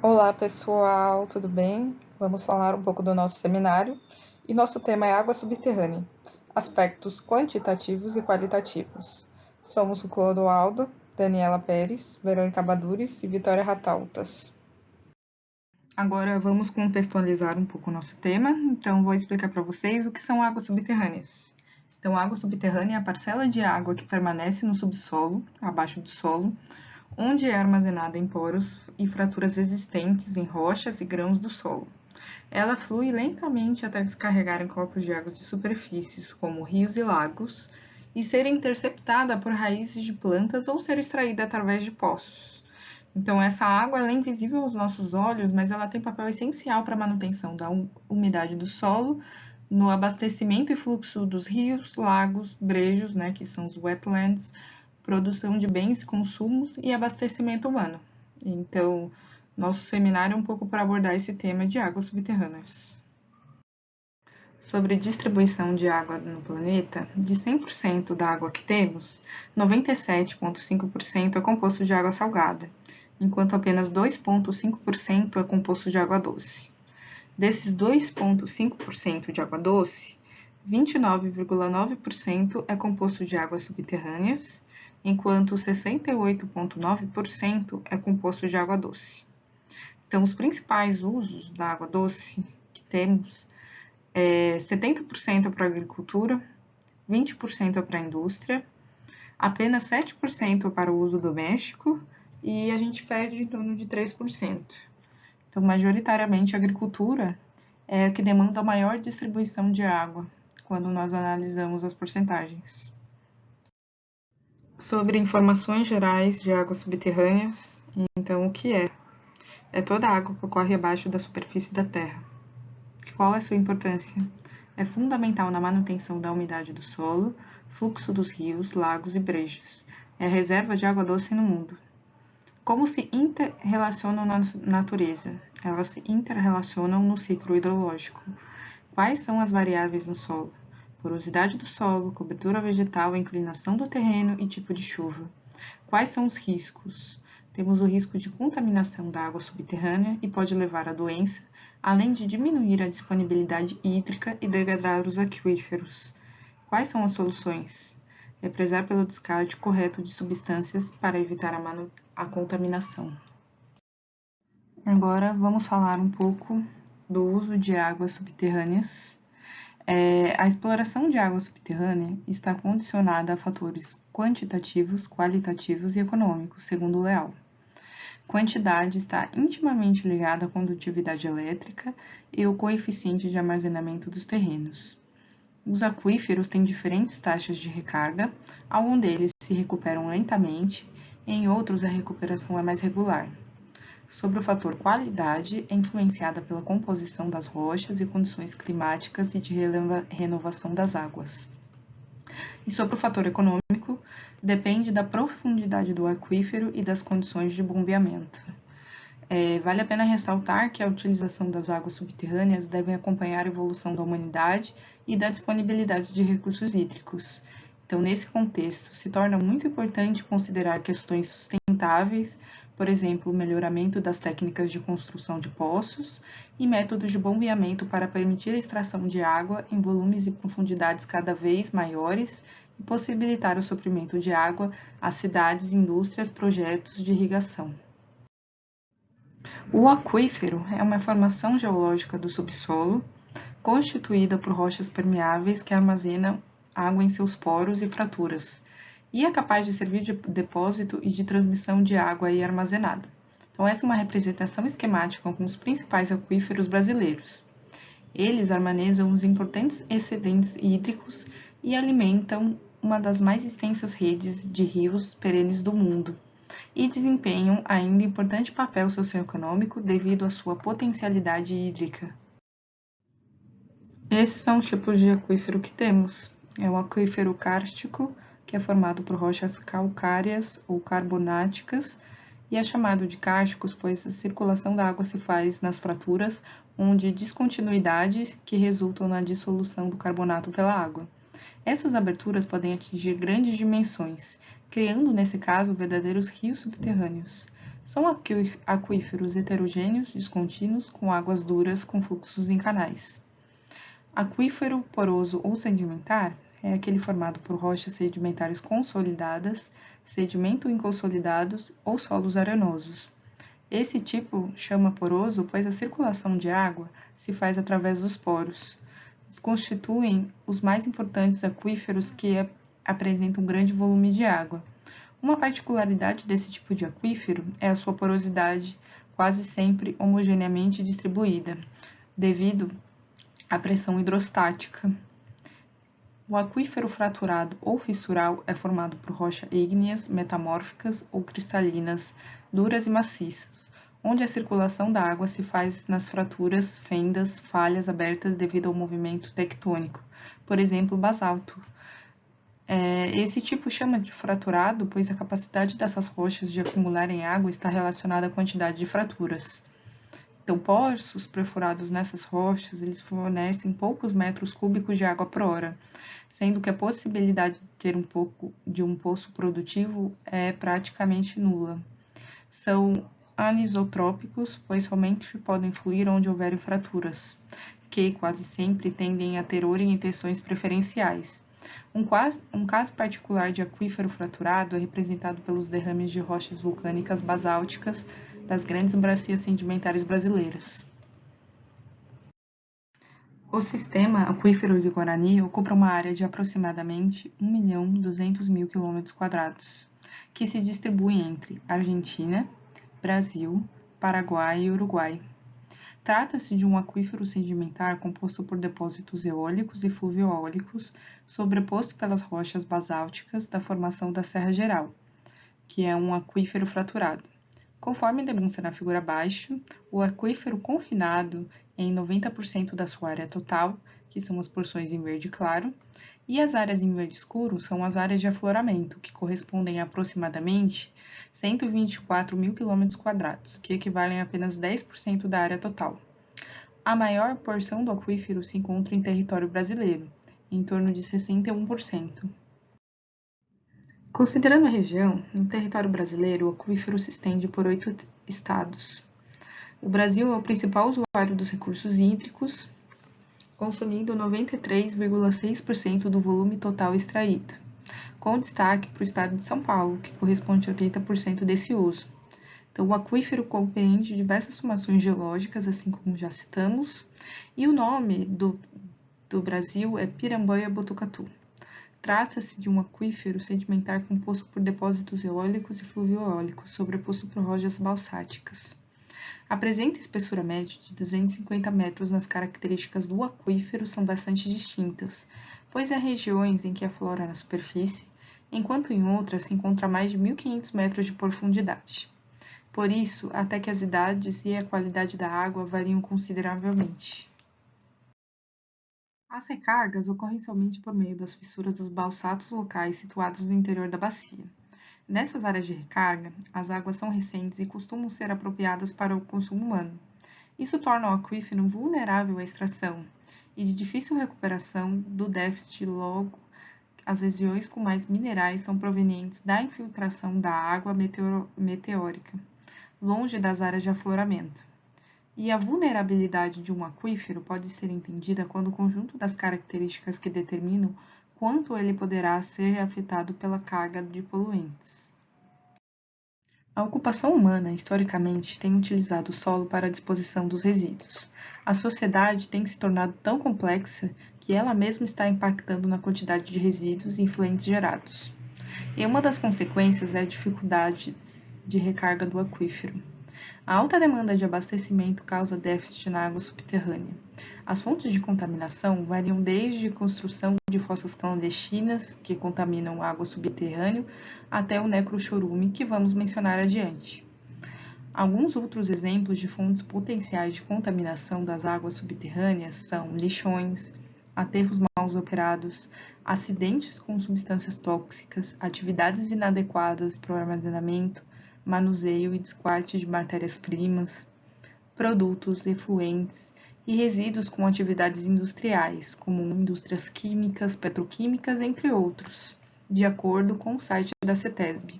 Olá, pessoal, tudo bem? Vamos falar um pouco do nosso seminário e nosso tema é água subterrânea, aspectos quantitativos e qualitativos. Somos o Clodoaldo, Daniela Pérez, Verônica Badures e Vitória Rataltas. Agora vamos contextualizar um pouco o nosso tema, então vou explicar para vocês o que são águas subterrâneas. Então, água subterrânea é a parcela de água que permanece no subsolo, abaixo do solo, onde é armazenada em poros e fraturas existentes em rochas e grãos do solo. Ela flui lentamente até descarregar em corpos de água de superfícies, como rios e lagos, e ser interceptada por raízes de plantas ou ser extraída através de poços. Então, essa água ela é invisível aos nossos olhos, mas ela tem papel essencial para a manutenção da umidade do solo, no abastecimento e fluxo dos rios, lagos, brejos, que são os wetlands, produção de bens e consumos e abastecimento humano. Então, nosso seminário é um pouco para abordar esse tema de águas subterrâneas. Sobre distribuição de água no planeta, de 100% da água que temos, 97,5% é composto de água salgada, enquanto apenas 2,5% é composto de água doce. Desses 2,5% de água doce, 29,9% é composto de águas subterrâneas, enquanto 68,9% é composto de água doce. Então, os principais usos da água doce que temos é 70% para a agricultura, 20% para a indústria, apenas 7% para o uso doméstico e a gente perde em torno de 3%. Então, majoritariamente, a agricultura é a que demanda a maior distribuição de água, quando nós analisamos as porcentagens. Sobre informações gerais de águas subterrâneas, então o que é? É toda a água que ocorre abaixo da superfície da Terra. Qual é a sua importância? É fundamental na manutenção da umidade do solo, fluxo dos rios, lagos e brejos. É a reserva de água doce no mundo. Como se interrelacionam na natureza? Elas se interrelacionam no ciclo hidrológico. Quais são as variáveis no solo? Porosidade do solo, cobertura vegetal, inclinação do terreno e tipo de chuva. Quais são os riscos? Temos o risco de contaminação da água subterrânea e pode levar à doença, além de diminuir a disponibilidade hídrica e degradar os aquíferos. Quais são as soluções? É prezar pelo descarte correto de substâncias para evitar a contaminação. Agora vamos falar um pouco do uso de águas subterrâneas. A exploração de água subterrânea está condicionada a fatores quantitativos, qualitativos e econômicos, segundo Leal. Quantidade está intimamente ligada à condutividade elétrica e o coeficiente de armazenamento dos terrenos. Os aquíferos têm diferentes taxas de recarga, alguns deles se recuperam lentamente, em outros a recuperação é mais regular. Sobre o fator qualidade, é influenciada pela composição das rochas e condições climáticas e de renovação das águas. E sobre o fator econômico, depende da profundidade do aquífero e das condições de bombeamento. Vale a pena ressaltar que a utilização das águas subterrâneas deve acompanhar a evolução da humanidade e da disponibilidade de recursos hídricos. Então, nesse contexto, se torna muito importante considerar questões sustentáveis, por exemplo, o melhoramento das técnicas de construção de poços e métodos de bombeamento para permitir a extração de água em volumes e profundidades cada vez maiores e possibilitar o suprimento de água às cidades, indústrias, projetos de irrigação. O aquífero é uma formação geológica do subsolo, constituída por rochas permeáveis que armazenam água em seus poros e fraturas, e é capaz de servir de depósito e de transmissão de água aí armazenada. Então, essa é uma representação esquemática com os principais aquíferos brasileiros. Eles armazenam os importantes excedentes hídricos e alimentam uma das mais extensas redes de rios perenes do mundo, e desempenham ainda importante papel socioeconômico devido à sua potencialidade hídrica. Esses são os tipos de aquífero que temos. É o aquífero kárstico, que é formado por rochas calcárias ou carbonáticas, e é chamado de kársticos pois a circulação da água se faz nas fraturas, onde descontinuidades que resultam na dissolução do carbonato pela água. Essas aberturas podem atingir grandes dimensões, criando, nesse caso, verdadeiros rios subterrâneos. São aquíferos heterogêneos, descontínuos, com águas duras, com fluxos em canais. Aquífero poroso ou sedimentar é aquele formado por rochas sedimentares consolidadas, sedimento inconsolidados ou solos arenosos. Esse tipo chama poroso pois a circulação de água se faz através dos poros. Constituem os mais importantes aquíferos que apresentam um grande volume de água. Uma particularidade desse tipo de aquífero é a sua porosidade, quase sempre homogeneamente distribuída, devido à pressão hidrostática. O aquífero fraturado ou fissural é formado por rochas ígneas, metamórficas ou cristalinas, duras e maciças, onde a circulação da água se faz nas fraturas, fendas, falhas abertas devido ao movimento tectônico, por exemplo, basalto. Esse tipo chama de fraturado, pois a capacidade dessas rochas de acumularem água está relacionada à quantidade de fraturas. Então, poços perfurados nessas rochas, eles fornecem poucos metros cúbicos de água por hora, sendo que a possibilidade de ter um poço produtivo é praticamente nula. São anisotrópicos, pois somente podem fluir onde houver fraturas, que quase sempre tendem a ter orientações preferenciais. Um caso particular de aquífero fraturado é representado pelos derrames de rochas vulcânicas basálticas das grandes bacias sedimentares brasileiras. O sistema aquífero de Guarani ocupa uma área de aproximadamente 1.200.000 km², que se distribui entre Argentina, Brasil, Paraguai e Uruguai. Trata-se de um aquífero sedimentar composto por depósitos eólicos e fluviólicos, sobreposto pelas rochas basálticas da formação da Serra Geral, que é um aquífero fraturado. Conforme demonstra na figura abaixo, o aquífero confinado em 90% da sua área total, que são as porções em verde claro, e as áreas em verde escuro são as áreas de afloramento, que correspondem a aproximadamente 124.000 km², que equivalem a apenas 10% da área total. A maior porção do aquífero se encontra em território brasileiro, em torno de 61%. Considerando a região, no território brasileiro, o aquífero se estende por 8 estados. O Brasil é o principal usuário dos recursos hídricos, consumindo 93,6% do volume total extraído, com destaque para o estado de São Paulo, que corresponde a 80% desse uso. Então, o aquífero compreende diversas formações geológicas, assim como já citamos, e o nome do Brasil é Pirambanha-Botucatu. Trata-se de um aquífero sedimentar composto por depósitos eólicos e fluviólicos, sobreposto por rochas basálticas. Apresenta espessura média de 250 metros. Nas características do aquífero são bastante distintas, pois há regiões em que aflora na superfície, enquanto em outras se encontra a mais de 1.500 metros de profundidade. Por isso, até que as idades e a qualidade da água variam consideravelmente. As recargas ocorrem somente por meio das fissuras dos balsatos locais situados no interior da bacia. Nessas áreas de recarga, as águas são recentes e costumam ser apropriadas para o consumo humano. Isso torna o aquífero vulnerável à extração e de difícil recuperação do déficit. Logo, as regiões com mais minerais são provenientes da infiltração da água meteórica, longe das áreas de afloramento. E a vulnerabilidade de um aquífero pode ser entendida quando o conjunto das características que determinam quanto ele poderá ser afetado pela carga de poluentes. A ocupação humana, historicamente, tem utilizado o solo para a disposição dos resíduos. A sociedade tem se tornado tão complexa que ela mesma está impactando na quantidade de resíduos e influentes gerados. E uma das consequências é a dificuldade de recarga do aquífero. A alta demanda de abastecimento causa déficit na água subterrânea. As fontes de contaminação variam desde a construção de fossas clandestinas, que contaminam a água subterrânea, até o necrochorume, que vamos mencionar adiante. Alguns outros exemplos de fontes potenciais de contaminação das águas subterrâneas são lixões, aterros mal operados, acidentes com substâncias tóxicas, atividades inadequadas para o armazenamento, manuseio e descarte de matérias-primas, produtos efluentes e resíduos com atividades industriais, como indústrias químicas, petroquímicas, entre outros, de acordo com o site da CETESB.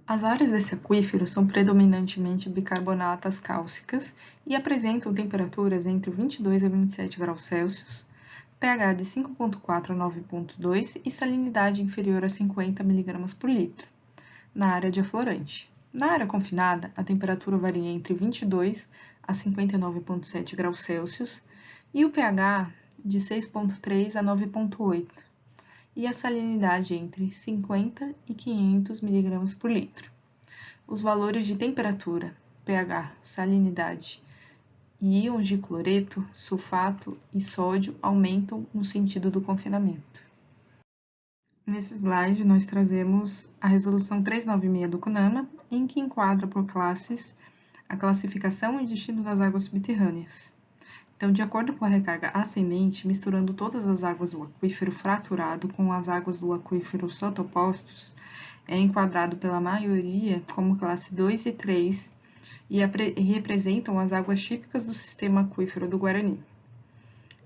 As áreas desse aquífero são predominantemente bicarbonatas cálcicas e apresentam temperaturas entre 22 a 27 graus Celsius, pH de 5,4 a 9,2 e salinidade inferior a 50 mg por litro, na área de aflorante. Na área confinada, a temperatura varia entre 22 a 59,7 graus Celsius e o pH de 6,3 a 9,8 e a salinidade entre 50 e 500 mg por litro. Os valores de temperatura, pH, salinidade e íons de cloreto, sulfato e sódio aumentam no sentido do confinamento. Nesse slide, nós trazemos a resolução 396 do CONAMA, em que enquadra por classes a classificação e destino das águas subterrâneas. Então, de acordo com a recarga ascendente, misturando todas as águas do aquífero fraturado com as águas do aquífero sotopostos, é enquadrado pela maioria como classe 2 e 3 e representam as águas típicas do sistema aquífero do Guarani.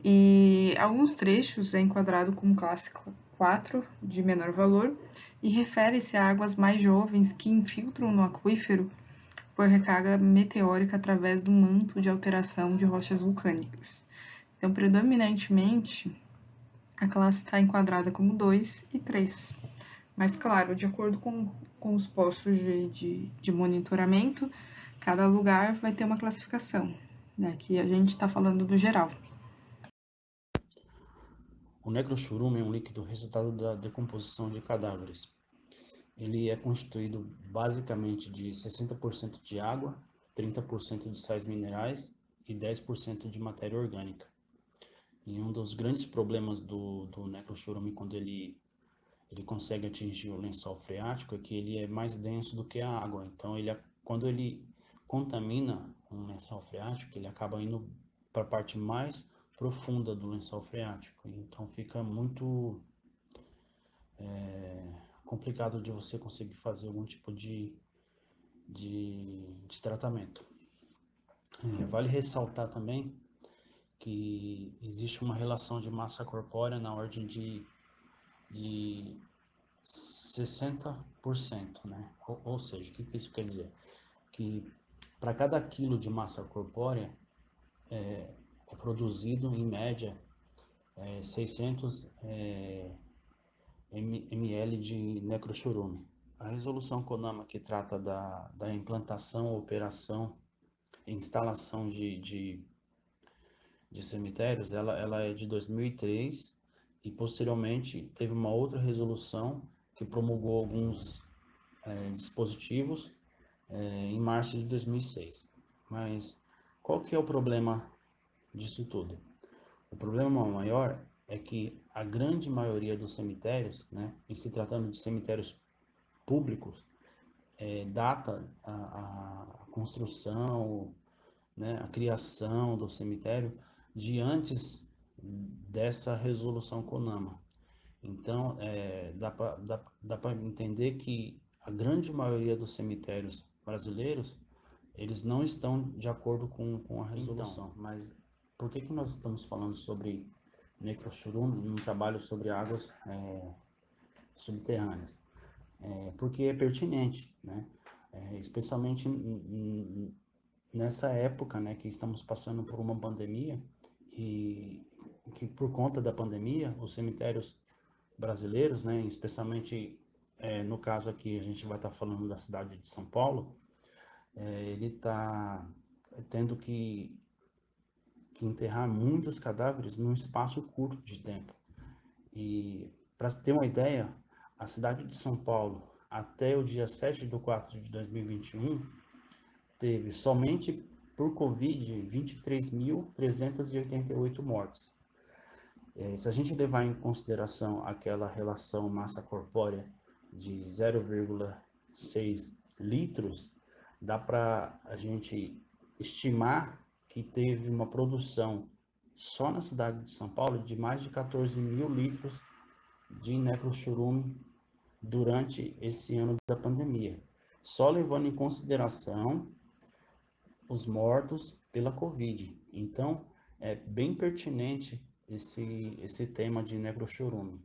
E alguns trechos é enquadrado como classe 4, de menor valor, e refere-se a águas mais jovens que infiltram no aquífero por recarga meteórica através do manto de alteração de rochas vulcânicas. Então, predominantemente, a classe está enquadrada como 2 e 3. Mas, claro, de acordo com os postos de monitoramento, cada lugar vai ter uma classificação. Né? Aqui a gente está falando do geral. O necrochorume é um líquido resultado da decomposição de cadáveres. Ele é constituído basicamente de 60% de água, 30% de sais minerais e 10% de matéria orgânica. E um dos grandes problemas do necrochorume quando ele consegue atingir o lençol freático é que ele é mais denso do que a água. Então, quando ele contamina um lençol freático, ele acaba indo para a parte mais profunda do lençol freático. Então, fica muito complicado de você conseguir fazer algum tipo de tratamento. Vale ressaltar também que existe uma relação de massa corpórea na ordem de 60%, né? Ou seja, o que isso quer dizer? Que para cada quilo de massa corpórea é produzido, em média, 600 ml de necrochorume. A resolução CONAMA que trata da implantação, operação e instalação de cemitérios, ela é de 2003 e posteriormente teve uma outra resolução que promulgou alguns dispositivos em março de 2006. Mas qual que é o problema disso tudo? O problema maior é que a grande maioria dos cemitérios, né, em se tratando de cemitérios públicos, data a construção, né, a criação do cemitério de antes dessa resolução CONAMA. Então, dá para entender que a grande maioria dos cemitérios brasileiros, eles não estão de acordo com a resolução. Então, mas por que nós estamos falando sobre necrochorume num trabalho sobre águas subterrâneas? Porque é pertinente, né? Especialmente nessa época, né, que estamos passando por uma pandemia e que por conta da pandemia, os cemitérios brasileiros, né, especialmente no caso aqui a gente vai estar falando da cidade de São Paulo, ele está tendo que enterrar muitos cadáveres num espaço curto de tempo. E para ter uma ideia, a cidade de São Paulo, até o dia 7 de 4 de 2021, teve somente por Covid 23.388 mortes. Se a gente levar em consideração aquela relação massa corpórea de 0,6 litros, dá para a gente estimar que teve uma produção só na cidade de São Paulo de mais de 14 mil litros de necrochorume durante esse ano da pandemia, só levando em consideração os mortos pela Covid. Então, é bem pertinente esse tema de necrochorume.